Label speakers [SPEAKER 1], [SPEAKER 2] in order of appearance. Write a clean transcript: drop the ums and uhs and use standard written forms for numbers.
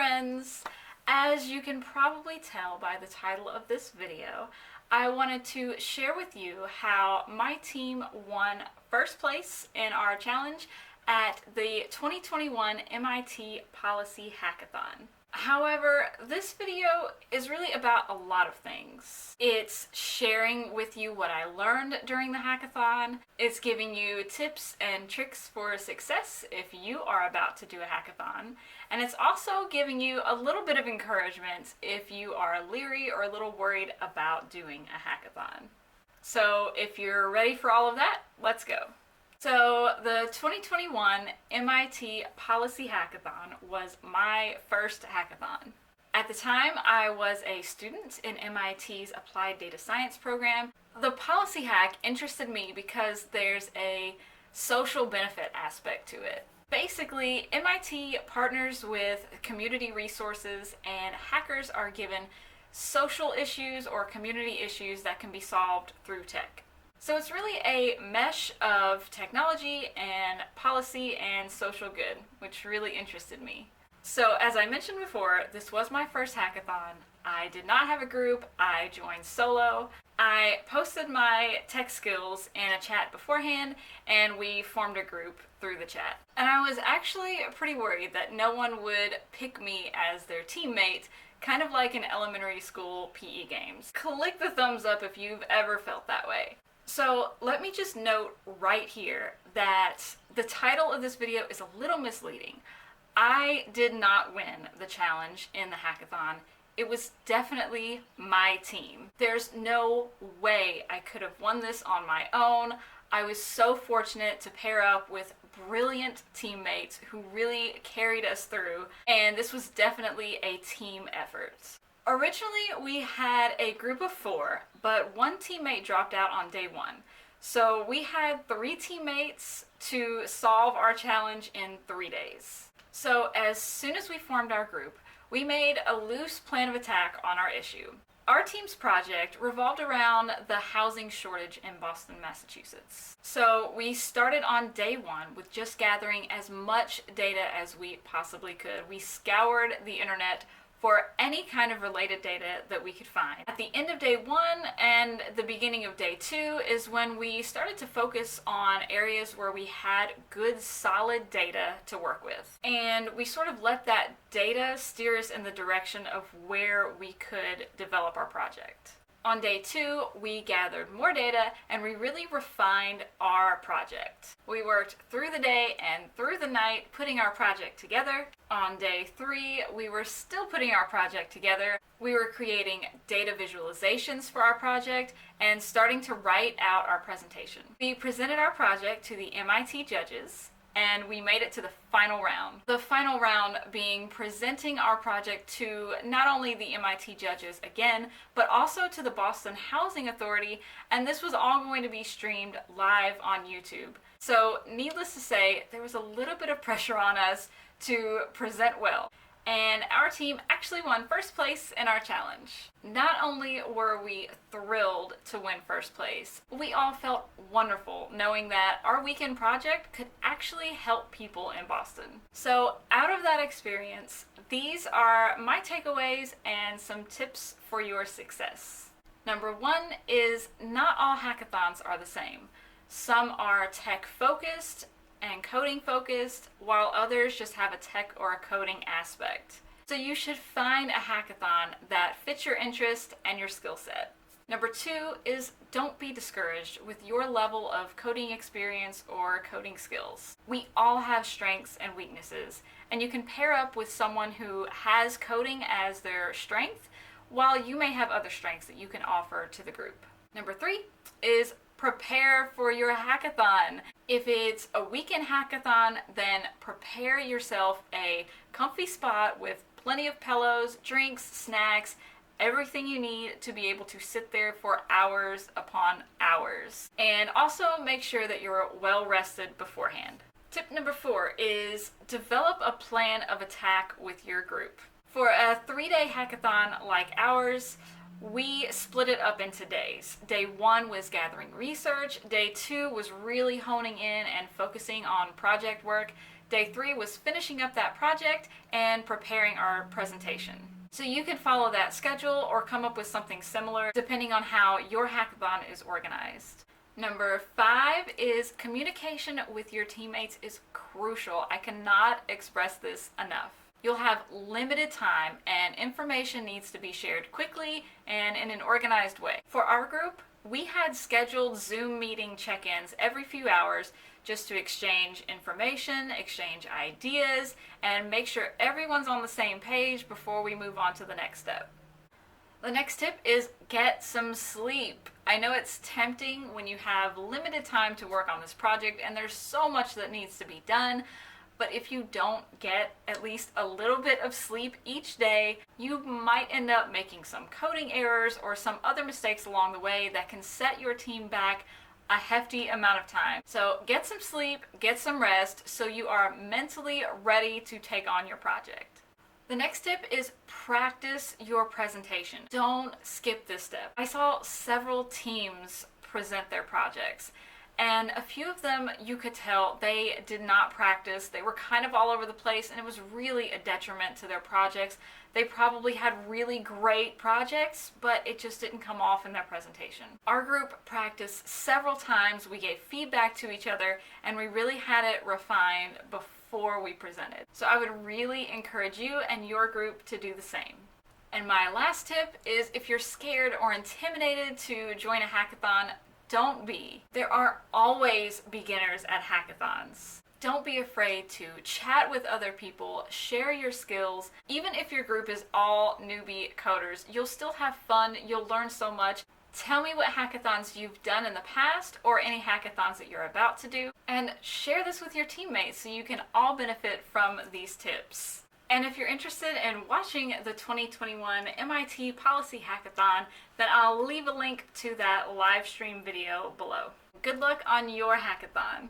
[SPEAKER 1] friends! As you can probably tell by the title of this video, I wanted to share with you how my team won first place in our challenge at the 2021 MIT Policy Hackathon. However, this video is really about a lot of things. It's sharing with you what I learned during the hackathon. It's giving you tips and tricks for success if you are about to do a hackathon. And it's also giving you a little bit of encouragement if you are leery or a little worried about doing a hackathon. So if you're ready for all of that, let's go. So the 2021 MIT Policy Hackathon was my first hackathon. At the time, I was a student in MIT's Applied Data Science program. The policy hack interested me because there's a social benefit aspect to it. Basically, MIT partners with community resources and hackers are given social issues or community issues that can be solved through tech. So it's really a mesh of technology and policy and social good, which really interested me. So as I mentioned before, this was my first hackathon. I did not have a group. I joined solo. I posted my tech skills in a chat beforehand, and we formed a group through the chat. And I was actually pretty worried that no one would pick me as their teammate, kind of like in elementary school PE games. Click the thumbs up if you've ever felt that way. So let me just note right here that the title of this video is a little misleading. I did not win the challenge in the hackathon. It was definitely my team. There's no way I could have won this on my own. I was so fortunate to pair up with brilliant teammates who really carried us through, and this was definitely a team effort. Originally, we had a group of 4, but one teammate dropped out on day 1. So we had 3 teammates to solve our challenge in 3 days. So as soon as we formed our group, we made a loose plan of attack on our issue. Our team's project revolved around the housing shortage in Boston, Massachusetts. So we started on day 1 with just gathering as much data as we possibly could. We scoured the internet for any kind of related data that we could find. At the end of day 1 and the beginning of day 2 is when we started to focus on areas where we had good solid data to work with. And we sort of let that data steer us in the direction of where we could develop our project. On day 2, we gathered more data and we really refined our project. We worked through the day and through the night putting our project together. On day 3, we were still putting our project together. We were creating data visualizations for our project and starting to write out our presentation. We presented our project to the MIT judges, and we made it to the final round. The final round being presenting our project to not only the MIT judges again, but also to the Boston Housing Authority, and this was all going to be streamed live on YouTube. So needless to say, there was a little bit of pressure on us to present well. And our team actually won first place in our challenge. Not only were we thrilled to win first place, we all felt wonderful knowing that our weekend project could actually help people in Boston. So out of that experience, these are my takeaways and some tips for your success. Number 1 is not all hackathons are the same. Some are tech focused and coding focused, while others just have a tech or a coding aspect. So you should find a hackathon that fits your interest and your skill set. Number 2 is don't be discouraged with your level of coding experience or coding skills. We all have strengths and weaknesses, and you can pair up with someone who has coding as their strength, while you may have other strengths that you can offer to the group. Number 3 is prepare for your hackathon. If it's a weekend hackathon, then prepare yourself a comfy spot with plenty of pillows, drinks, snacks, everything you need to be able to sit there for hours upon hours. And also make sure that you're well rested beforehand. Tip number 4 is develop a plan of attack with your group. For a 3-day hackathon like ours, We split it up into days. Day 1 was gathering research. Day 2 was really honing in and focusing on project work. Day 3 was finishing up that project and preparing our presentation. So you can follow that schedule or come up with something similar depending on how your hackathon is organized. Number 5 is communication with your teammates is crucial. I cannot express this enough. You'll have limited time and information needs to be shared quickly and in an organized way. For our group, we had scheduled Zoom meeting check-ins every few hours just to exchange information, exchange ideas, and make sure everyone's on the same page before we move on to the next step. The next tip is get some sleep. I know it's tempting when you have limited time to work on this project and there's so much that needs to be done, but if you don't get at least a little bit of sleep each day, you might end up making some coding errors or some other mistakes along the way that can set your team back a hefty amount of time. So get some sleep, get some rest, so you are mentally ready to take on your project. The next tip is practice your presentation. Don't skip this step. I saw several teams present their projects, and a few of them you could tell they did not practice. They were kind of all over the place, and it was really a detriment to their projects. They probably had really great projects, but it just didn't come off in their presentation. Our group practiced several times. We gave feedback to each other, and we really had it refined before we presented. So I would really encourage you and your group to do the same. And my last tip is if you're scared or intimidated to join a hackathon, don't be. There are always beginners at hackathons. Don't be afraid to chat with other people, share your skills. Even if your group is all newbie coders, you'll still have fun, you'll learn so much. Tell me what hackathons you've done in the past or any hackathons that you're about to do, and share this with your teammates so you can all benefit from these tips. And if you're interested in watching the 2021 MIT Policy Hackathon, then I'll leave a link to that live stream video below. Good luck on your hackathon!